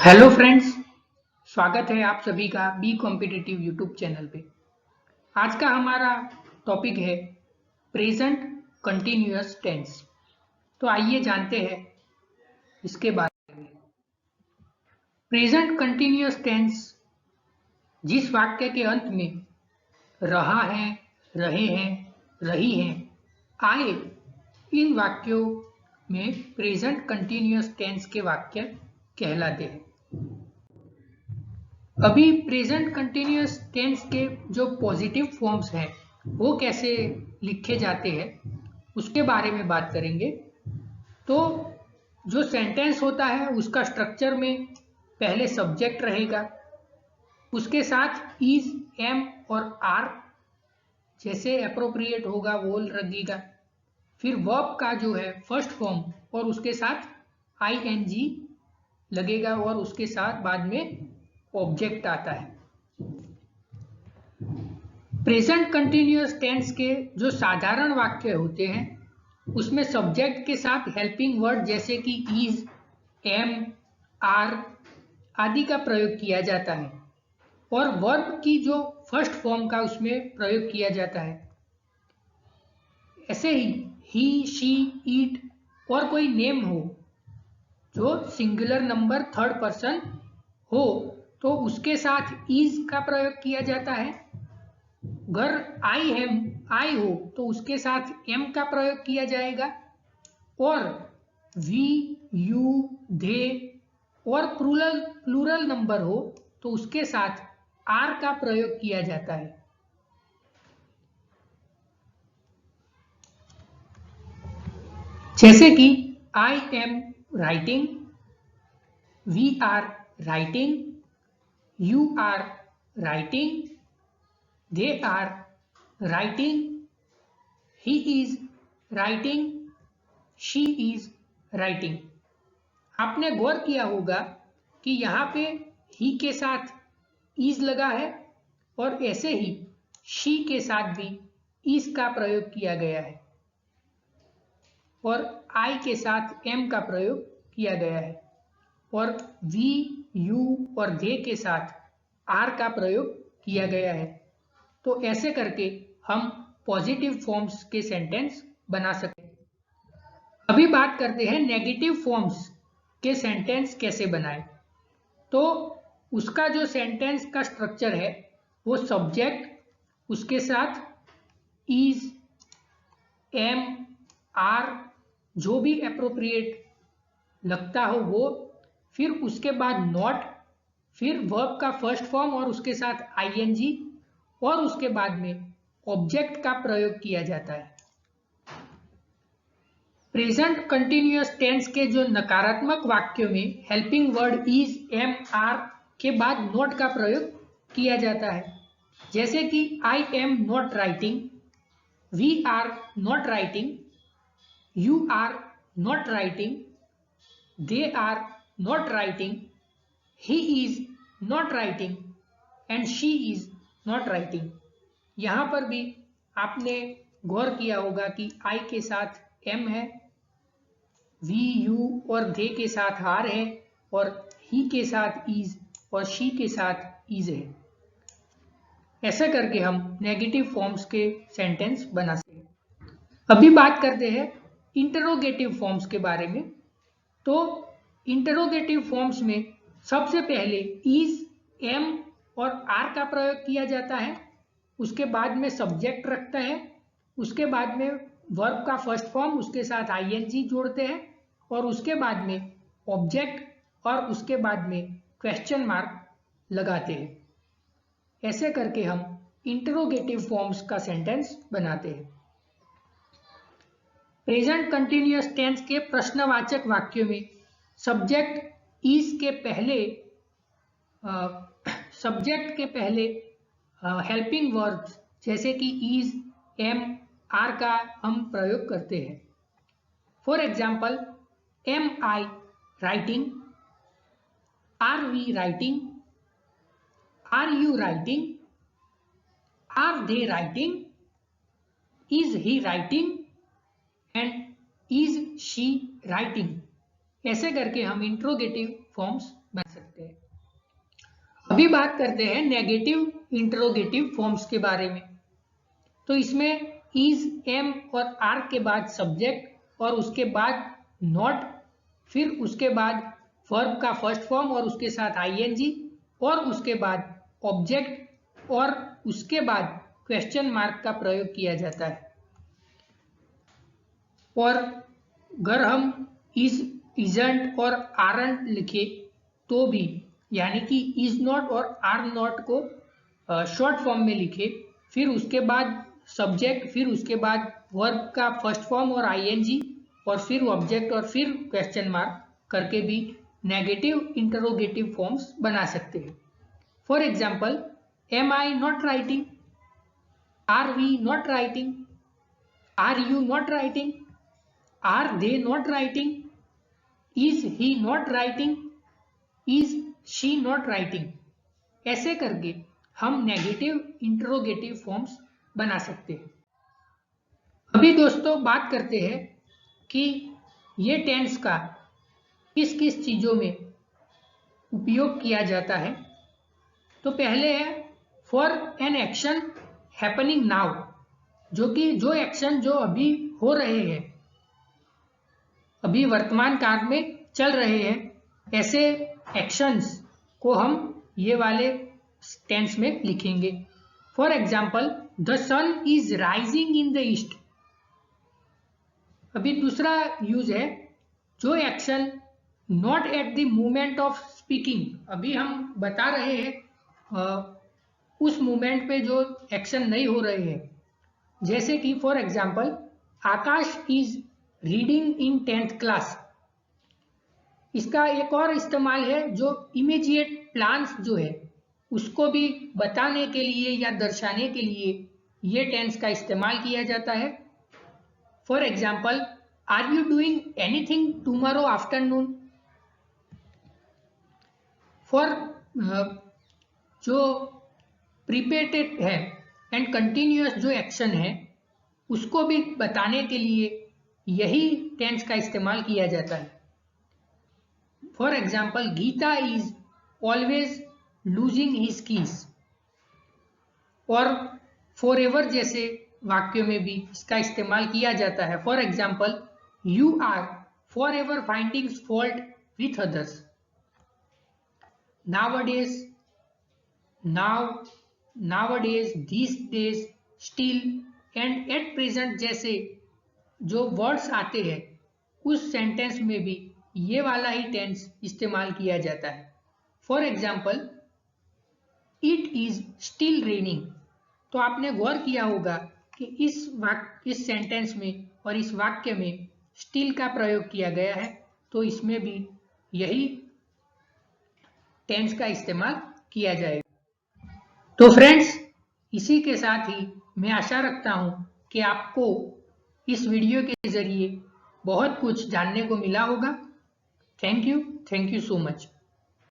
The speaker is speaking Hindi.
हेलो फ्रेंड्स, स्वागत है आप सभी का बी कॉम्पिटिटिव यूट्यूब चैनल पे। आज का हमारा टॉपिक है प्रेजेंट कंटिन्यूअस टेंस। तो आइए जानते हैं इसके बारे में। प्रेजेंट कंटिन्यूअस टेंस जिस वाक्य के अंत में रहा है, रहे हैं, रही हैं आए, इन वाक्यों में प्रेजेंट कंटिन्यूअस टेंस के वाक्य कहलाते हैं। अभी प्रेजेंट कंटिन्यूअस टेंस के जो पॉजिटिव फॉर्म्स हैं वो कैसे लिखे जाते हैं उसके बारे में बात करेंगे। तो जो सेंटेंस होता है उसका स्ट्रक्चर में पहले सब्जेक्ट रहेगा, उसके साथ इज, एम और आर जैसे एप्रोप्रिएट होगा वो लगेगा। फिर वर्ब का जो है फर्स्ट फॉर्म और उसके साथ आईएनजी लगेगा और उसके साथ बाद में ऑब्जेक्ट आता है। प्रेजेंट कंटिन्यूअस टेंस के जो साधारण वाक्य होते हैं उसमें सब्जेक्ट के साथ हेल्पिंग वर्ड जैसे कि इज, एम, आर आदि का प्रयोग किया जाता है और वर्ब की जो फर्स्ट फॉर्म का उसमें प्रयोग किया जाता है। ऐसे ही, शी, इट और कोई नेम हो जो सिंगुलर नंबर थर्ड पर्सन हो तो उसके साथ इज का प्रयोग किया जाता है। अगर आई एम, आई हो तो उसके साथ एम का प्रयोग किया जाएगा और वी, यू, दे और प्लूरल नंबर हो तो उसके साथ आर का प्रयोग किया जाता है। जैसे कि I am writing, we are writing, you are writing, they are writing, he is writing, she is writing। आपने गौर किया होगा कि यहाँ पे ही के साथ इज लगा है और ऐसे ही शी के साथ भी इज का प्रयोग किया गया है और आई के साथ एम का प्रयोग किया गया है और वी, यू और दे के साथ आर का प्रयोग किया गया है। तो ऐसे करके हम पॉजिटिव फॉर्म्स के सेंटेंस बना सकते हैं। अभी बात करते हैं नेगेटिव फॉर्म्स के सेंटेंस कैसे बनाएं। तो उसका जो सेंटेंस का स्ट्रक्चर है वो सब्जेक्ट, उसके साथ इज, एम, आर जो भी एप्रोप्रिएट लगता हो वो, फिर उसके बाद नॉट, फिर वर्ब का फर्स्ट फॉर्म और उसके साथ आईएनजी और उसके बाद में ऑब्जेक्ट का प्रयोग किया जाता है। प्रेजेंट कंटिन्यूअस टेंस के जो नकारात्मक वाक्यों में helping word is, am, are के बाद नॉट का प्रयोग किया जाता है। जैसे कि I am not writing, we are not writing, you are not writing, they are not writing, he is not writing and she is not writing. यहां पर भी आपने गौर किया होगा कि आई के साथ एम है, वी, यू और दे के साथ आर है और ही के साथ इज और शी के साथ इज है। ऐसा करके हम नेगेटिव फॉर्म्स के सेंटेंस बना सकते हैं। अभी बात करते हैं इंटरोगेटिव फॉर्म्स के बारे में। तो इंटरोगेटिव फॉर्म्स में सबसे पहले इज, एम और आर का प्रयोग किया जाता है, उसके बाद में सब्जेक्ट रखता है, उसके बाद में वर्ब का फर्स्ट फॉर्म उसके साथ आईएनजी जोड़ते हैं और उसके बाद में ऑब्जेक्ट और उसके बाद में क्वेश्चन मार्क लगाते हैं। ऐसे करके हम इंटरोगेटिव फॉर्म्स का सेंटेंस बनाते हैं। प्रेजेंट कंटिन्यूअस टेंस के प्रश्नवाचक वाक्यों में सब्जेक्ट इज के पहले हेल्पिंग वर्ब्स जैसे कि इज, एम, आर का हम प्रयोग करते हैं। For example, am I writing, are we writing, are you writing, are they writing, is he writing and is she writing. ऐसे करके हम इंट्रोगेटिव फॉर्म्स बना सकते हैं। अभी बात करते हैं नेगेटिव इंट्रोगेटिव फॉर्म्स के बारे में। तो इसमें इज, एम और आर के बाद सब्जेक्ट और उसके बाद नॉट, फिर उसके बाद वर्ब का फर्स्ट फॉर्म और उसके साथ आईएनजी और उसके बाद ऑब्जेक्ट और उसके बाद क्वेश्चन मार्क का प्रयोग किया जाता है। और अगर हम इज, इजंट और आरंट लिखे तो भी, यानी कि इज नॉट और आर नॉट को शॉर्ट फॉर्म में लिखे, फिर उसके बाद सब्जेक्ट, फिर उसके बाद वर्ब का फर्स्ट फॉर्म और आईएनजी और फिर ऑब्जेक्ट और फिर क्वेश्चन मार्क करके भी नेगेटिव इंटरोगेटिव फॉर्म्स बना सकते हैं। For example, am I not writing, are we not writing, are you not writing, are they not writing, is he not writing, is she not writing. ऐसे करके हम नेगेटिव इंटरोगेटिव फॉर्म्स बना सकते हैं। अभी दोस्तों बात करते हैं कि ये टेंस का किस किस चीजों में उपयोग किया जाता है। तो पहले है for an action happening now, जो एक्शन जो अभी हो रहे हैं, अभी वर्तमान काल में चल रहे हैं, ऐसे एक्शंस को हम ये वाले टेंस में लिखेंगे। For example, the sun is rising in the east. अभी दूसरा यूज है जो action not at the moment of speaking, अभी हम बता रहे हैं उस मोमेंट पे जो एक्शन नहीं हो रहे हैं, जैसे कि for example Akash is reading in 10th class. इसका एक और इस्तेमाल है जो इमीडिएट प्लान्स जो है उसको भी बताने के लिए या दर्शाने के लिए ये टेंस का इस्तेमाल किया जाता है। For example, are you doing anything tomorrow afternoon. For जो प्रीपेटेड है एंड कंटिन्यूअस जो एक्शन है उसको भी बताने के लिए यही टेंस का इस्तेमाल किया जाता है। For example, Gita is always losing his keys. और फॉर एवर जैसे वाक्यों में भी इसका इस्तेमाल किया जाता है। For example, you are for ever finding fault with others. Nowadays, nowadays, these days, still and at present जैसे जो वर्ड्स आते हैं उस सेंटेंस में भी ये वाला ही टेंस इस्तेमाल किया जाता है। For example, it is still raining. तो आपने गौर किया होगा कि इस सेंटेंस में और इस वाक्य में स्टिल का प्रयोग किया गया है, तो इसमें भी यही टेंस का इस्तेमाल किया जाएगा। तो फ्रेंड्स, इसी के साथ ही मैं आशा रखता हूं कि आपको इस वीडियो के जरिए बहुत कुछ जानने को मिला होगा। Thank you so much.